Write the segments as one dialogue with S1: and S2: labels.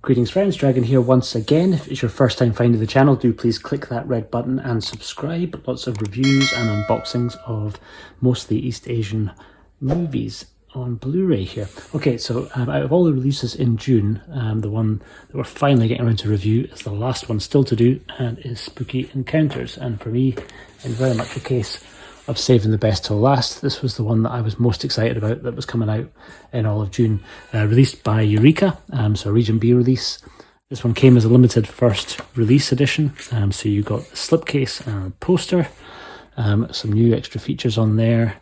S1: Greetings friends, Dragon here once again. If it's your first time finding the channel, do please click that red button and subscribe. Lots of reviews and unboxings of mostly East Asian movies on Blu-ray here. Okay, so out of all the releases in June, the one that we're finally getting around to review is the last one still to do, and is Spooky Encounters. And for me, in very much a case of saving the best till last, this was the one that I was most excited about that was coming out in all of June. Released by Eureka, so a Region B release. This one came as a limited first release edition, so you got a slipcase and a poster, some new extra features on there.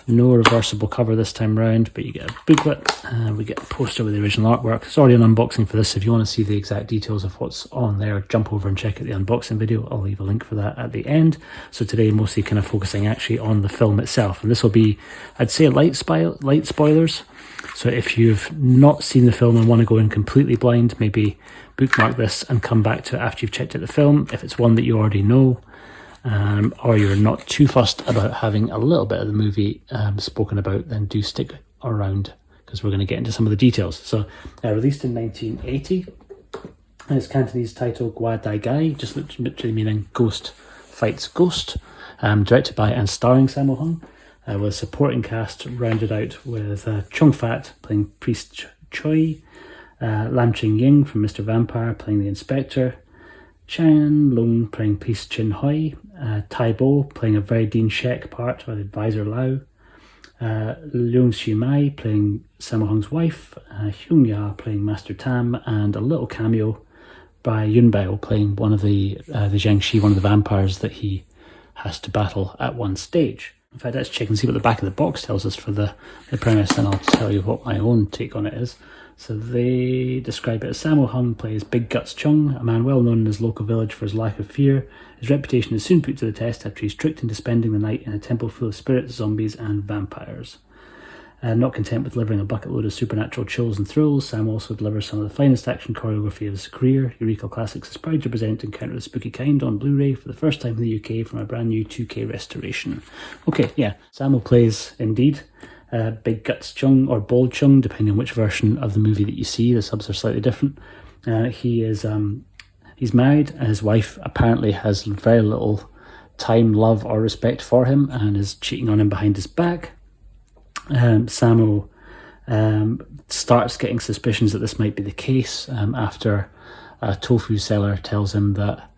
S1: No reversible cover this time round, but you get a booklet, we get a poster with the original artwork. There's already an unboxing for this, so if you want to see the exact details of what's on there, jump over and check out the unboxing video. I'll leave a link for that at the end. So today mostly kind of focusing actually on the film itself, and this will be, I'd say, light spoilers. So if you've not seen the film and want to go in completely blind, maybe bookmark this and come back to it after you've checked out the film. If it's one that you already know, or you're not too fussed about having a little bit of the movie spoken about, then do stick around, because we're going to get into some of the details. So released in 1980, and its Cantonese title Gua Dai Gai, just literally meaning ghost fights ghost. Directed by and starring Sammo Hung, with a supporting cast rounded out with Chung Fat playing Priest Choi, Lam Ching Ying from Mr. Vampire playing the Inspector, Chan Lung playing Priest Chin Hoi, Tai Bo playing a very Dean Shek part by the advisor Lau, Leung Shu Mai playing Sammo Hung's wife, Hyung Ya playing Master Tam, and a little cameo by Yun Bao playing one of the Jiangxi, one of the vampires that he has to battle at one stage. In fact, let's check and see what the back of the box tells us for the premise, and I'll tell you what my own take on it is. So they describe it as Sammo Hung plays Big Guts Chung, a man well known in his local village for his lack of fear. His reputation is soon put to the test after he's tricked into spending the night in a temple full of spirits, zombies and vampires. Not content with delivering a bucket load of supernatural chills and thrills, Sam also delivers some of the finest action choreography of his career. Eureka Classics is proud to present Encounter of the Spooky Kind on Blu-ray for the first time in the UK from a brand new 2K restoration. Okay, yeah, Sammo plays indeed Big Guts Chung, or Bold Chung, depending on which version of the movie that you see. The subs are slightly different. He's married, and his wife apparently has very little time, love or respect for him, and is cheating on him behind his back. Sammo starts getting suspicions that this might be the case after a tofu seller tells him that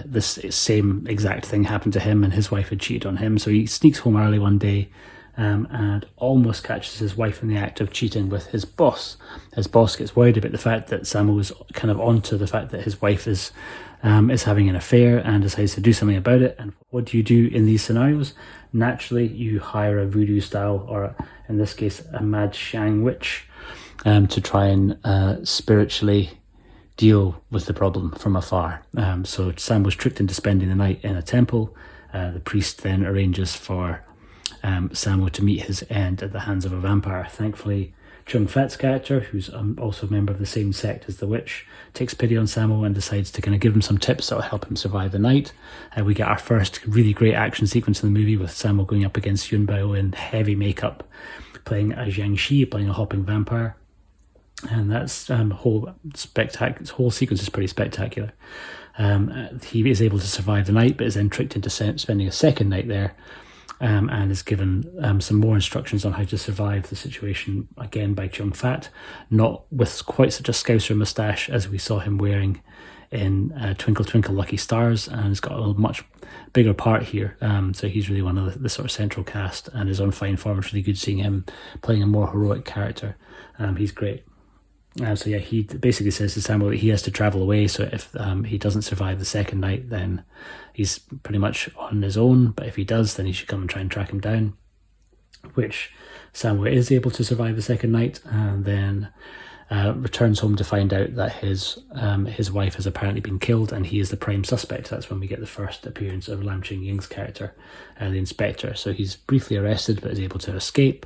S1: this same exact thing happened to him and his wife had cheated on him. So he sneaks home early one day and almost catches his wife in the act of cheating with his boss. His boss gets worried about the fact that Sammo is kind of onto the fact that his wife is having an affair, and decides to do something about it. And what do you do in these scenarios? Naturally, you hire a voodoo style, or in this case, a mad Shang witch, to try and spiritually deal with the problem from afar. So Sam was tricked into spending the night in a temple. The priest then arranges for Sammo to meet his end at the hands of a vampire. Thankfully, Chung Fat's character, who's also a member of the same sect as the witch, takes pity on Sammo and decides to kind of give him some tips that will help him survive the night. We get our first really great action sequence in the movie with Sammo going up against Yun Bao in heavy makeup, playing a Jiangxi, playing a hopping vampire. And that's whole sequence is pretty spectacular. He is able to survive the night, but is then tricked into spending a second night there. And is given some more instructions on how to survive the situation, again by Chung Fat, not with quite such a scouser moustache as we saw him wearing in Twinkle Twinkle Lucky Stars, and he's got a much bigger part here. So he's really one of the sort of central cast and is on fine form. It's really good seeing him playing a more heroic character. He's great. So yeah, he basically says to Sammo that he has to travel away, so if he doesn't survive the second night, then he's pretty much on his own, but if he does, then he should come and try and track him down, which Sammo is able to survive the second night, and then returns home to find out that his wife has apparently been killed, and he is the prime suspect. That's when we get the first appearance of Lam Ching Ying's character, the Inspector. So he's briefly arrested, but is able to escape.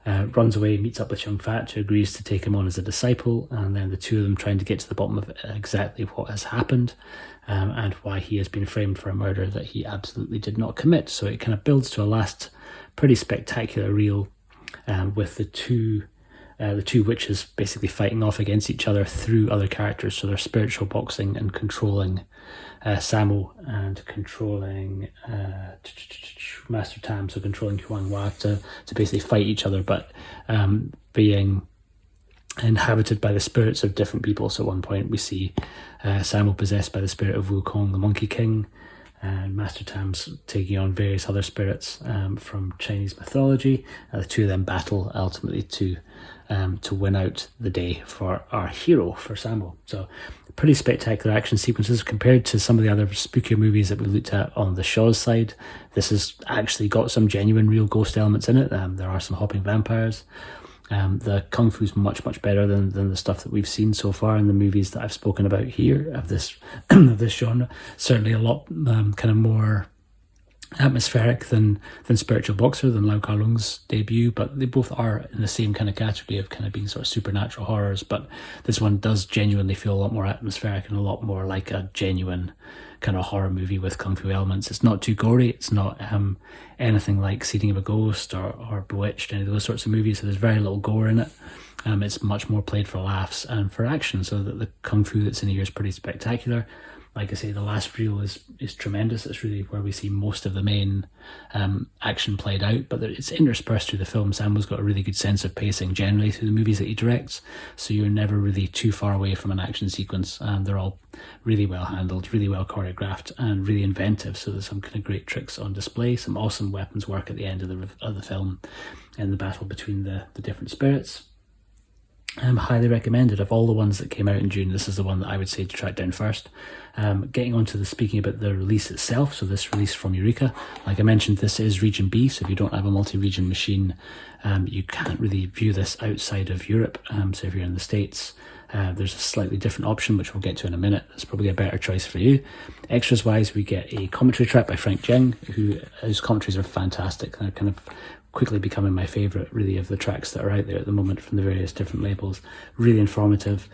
S1: Runs away, meets up with Chung Fat, who agrees to take him on as a disciple, and then the two of them trying to get to the bottom of exactly what has happened, and why he has been framed for a murder that he absolutely did not commit. So it kind of builds to a last pretty spectacular reel with the two the two witches basically fighting off against each other through other characters. So they're spiritual boxing and controlling Sammo and controlling Master Tam, so controlling Huang Hua to basically fight each other, but being inhabited by the spirits of different people. So at one point we see Sammo possessed by the spirit of Wukong, the Monkey King, and Master Tam's taking on various other spirits from Chinese mythology. The two of them battle ultimately to win out the day for our hero, for Sammo. So pretty spectacular action sequences compared to some of the other spookier movies that we looked at on the Shaw's side. This has actually got some genuine real ghost elements in it. There are some hopping vampires. The kung fu is much better than the stuff that we've seen so far in the movies that I've spoken about here of this of this genre. Certainly a lot kind of more atmospheric than Spiritual Boxer, than Lau Kar-leung's debut, but they both are in the same kind of category of kind of being sort of supernatural horrors. But this one does genuinely feel a lot more atmospheric and a lot more like a genuine kind of horror movie with kung fu elements. It's not too gory. It's not anything like Seeding of a Ghost or Bewitched, any of those sorts of movies. So there's very little gore in it. It's much more played for laughs and for action, so that the kung fu that's in here is pretty spectacular. Like I say, the last reel is tremendous. It's really where we see most of the main action played out, but it's interspersed through the film. Sammo's got a really good sense of pacing generally through the movies that he directs, so you're never really too far away from an action sequence, and they're all really well handled, really well choreographed, and really inventive. So there's some kind of great tricks on display, some awesome weapons work at the end of the film, and the battle between the different spirits. Highly recommended. Of all the ones that came out in June, this is the one that I would say to track down first. Getting on to speaking about the release itself, so this release from Eureka, like I mentioned, this is Region B, so if you don't have a multi-region machine, you can't really view this outside of Europe. So if you're in the States, there's a slightly different option, which we'll get to in a minute. That's probably a better choice for you. Extras wise, we get a commentary track by Frank Jing, whose commentaries are fantastic. They're kind of quickly becoming my favourite, really, of the tracks that are out there at the moment from the various different labels. Really informative.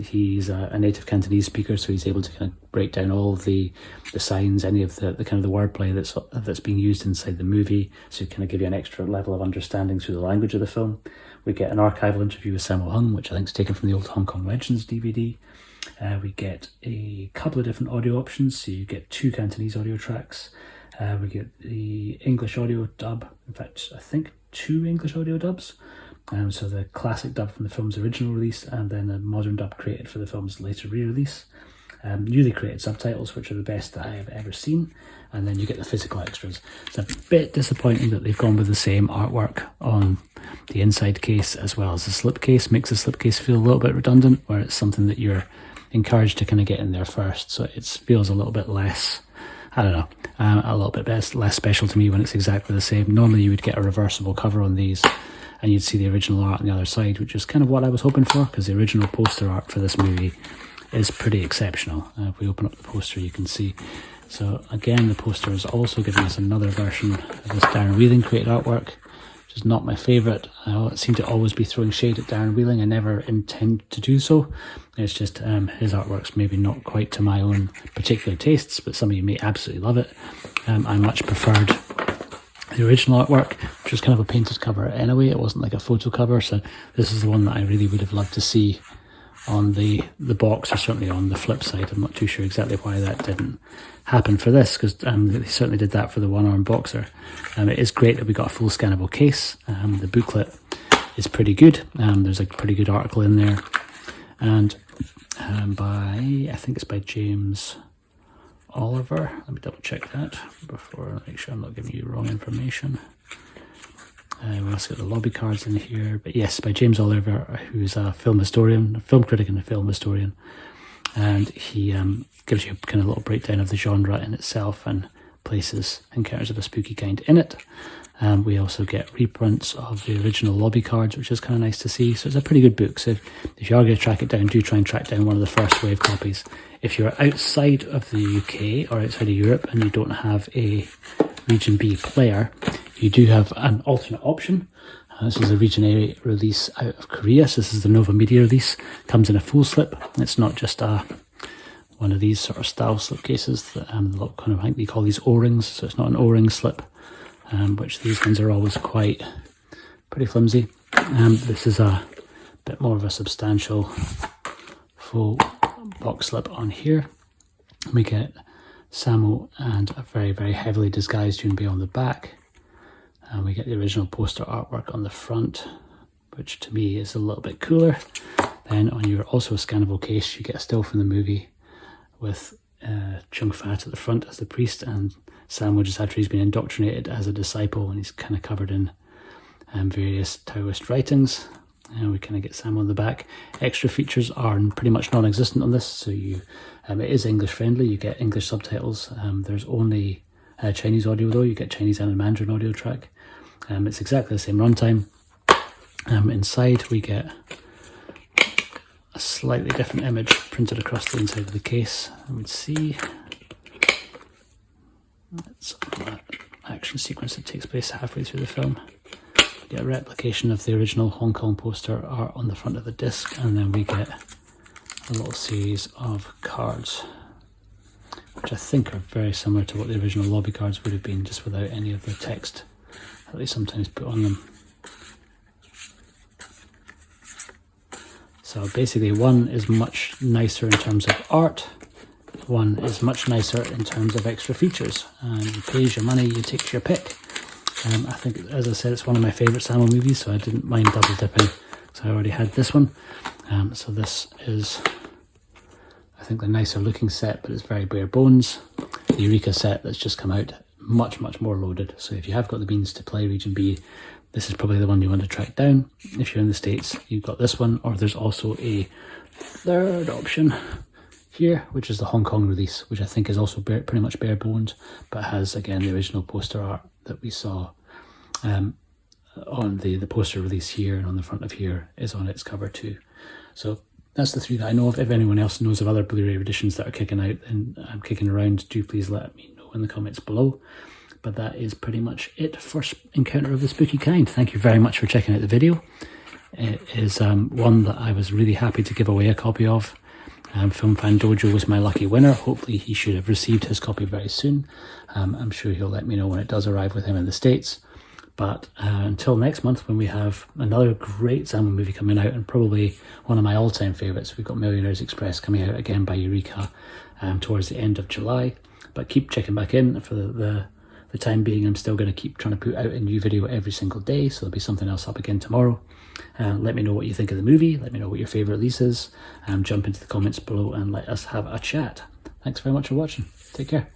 S1: He's a native Cantonese speaker, so he's able to kind of break down all the signs, any of the kind of the wordplay that's being used inside the movie, so kind of give you an extra level of understanding through the language of the film. We get an archival interview with Sammo Hung, which I think is taken from the old Hong Kong Legends DVD. We get a couple of different audio options, so you get 2 Cantonese audio tracks. We get the English audio dub, in fact I think 2 English audio dubs, so the classic dub from the film's original release, and then a modern dub created for the film's later re-release. Newly created subtitles, which are the best that I have ever seen, and then you get the physical extras. It's a bit disappointing that they've gone with the same artwork on the inside case as well as the slipcase. Makes the slipcase feel a little bit redundant, where it's something that you're encouraged to kind of get in there first, so it feels a little bit less, I don't know, a little bit less special to me when it's exactly the same. Normally you would get a reversible cover on these and you'd see the original art on the other side, which is kind of what I was hoping for, because the original poster art for this movie is pretty exceptional. If we open up the poster, you can see. So again, the poster is also giving us another version of this Darren Wheeling created artwork, which is not my favourite. I seem to always be throwing shade at Darren Wheeling. I never intend to do so. It's just his artwork's maybe not quite to my own particular tastes, but some of you may absolutely love it. I much preferred the original artwork, which was kind of a painted cover anyway. It wasn't like a photo cover, so this is the one that I really would have loved to see on the box, or certainly on the flip side. I'm not too sure exactly why that didn't happen for this, because they certainly did that for the one-arm boxer. It is great that we got a full scannable case. The booklet is pretty good. There's a pretty good article in there, and I think it's by James Oliver. Let me double check that before I make sure I'm not giving you wrong information. We also got the lobby cards in here, but yes, by James Oliver, who's a film historian, a film critic and a film historian, and he gives you a kind of little breakdown of the genre in itself and places and characters of a spooky kind in it. We also get reprints of the original lobby cards, which is kind of nice to see. So it's a pretty good book. So if you are going to track it down, do try and track down one of the first wave copies. If you're outside of the UK or outside of Europe and you don't have a Region B player, you do have an alternate option. This is a Region A release out of Korea. So this is the Nova Media release. Comes in a full slip. It's not just one of these sort of style slipcases that kind of, I think they call these O-rings. So it's not an O-ring slip, which these ones are always pretty flimsy. This is a bit more of a substantial full box slip on here. We get Sammo and a very, very heavily disguised Junbi on the back. And we get the original poster artwork on the front, which to me is a little bit cooler. Then on your also scannable case, you get a still from the movie with Chung Fat at the front as the priest, and Sammo just after he's been indoctrinated as a disciple, and he's kind of covered in various Taoist writings. And we kind of get Sammo on the back. Extra features are pretty much non-existent on this, so you it is English friendly. You get English subtitles. There's only Chinese audio though. You get Chinese and a Mandarin audio track. It's exactly the same runtime. Inside we get a slightly different image printed across the inside of the case. I would see it's an action sequence that takes place halfway through the film. We get a replication of the original Hong Kong poster art on the front of the disc, and then we get a little series of cards, which I think are very similar to what the original lobby cards would have been, just without any of the text that they sometimes put on them. So basically one is much nicer in terms of art, one is much nicer in terms of extra features, and you pay your money, you take your pick. I think, as I said, it's one of my favourite Sammo movies, so I didn't mind double dipping, so I already had this one. So this is, I think, the nicer looking set, but it's very bare bones. The Eureka set that's just come out, much more loaded, so if you have got the means to play Region B, this is probably the one you want to track down. If you're in the States, you've got this one, or there's also a third option here, which is the Hong Kong release, which I think is also pretty much bare bones, but has again the original poster art that we saw on the poster release here, and on the front of here is on its cover too. So that's the three that I know of. If anyone else knows of other Blu-ray editions that are kicking out and kicking around, do please let me know in the comments below. But that is pretty much it for Encounter of the Spooky Kind. Thank you very much for checking out the video. It is one that I was really happy to give away a copy of. Film Fan Dojo was my lucky winner. Hopefully he should have received his copy very soon. I'm sure he'll let me know when it does arrive with him in the States. But until next month, when we have another great Sammo movie coming out, and probably one of my all-time favourites, we've got Millionaire's Express coming out again by Eureka towards the end of July. But keep checking back in. For the time being, I'm still going to keep trying to put out a new video every single day, so there'll be something else up again tomorrow. Let me know what you think of the movie, let me know what your favourite release is, jump into the comments below and let us have a chat. Thanks very much for watching. Take care.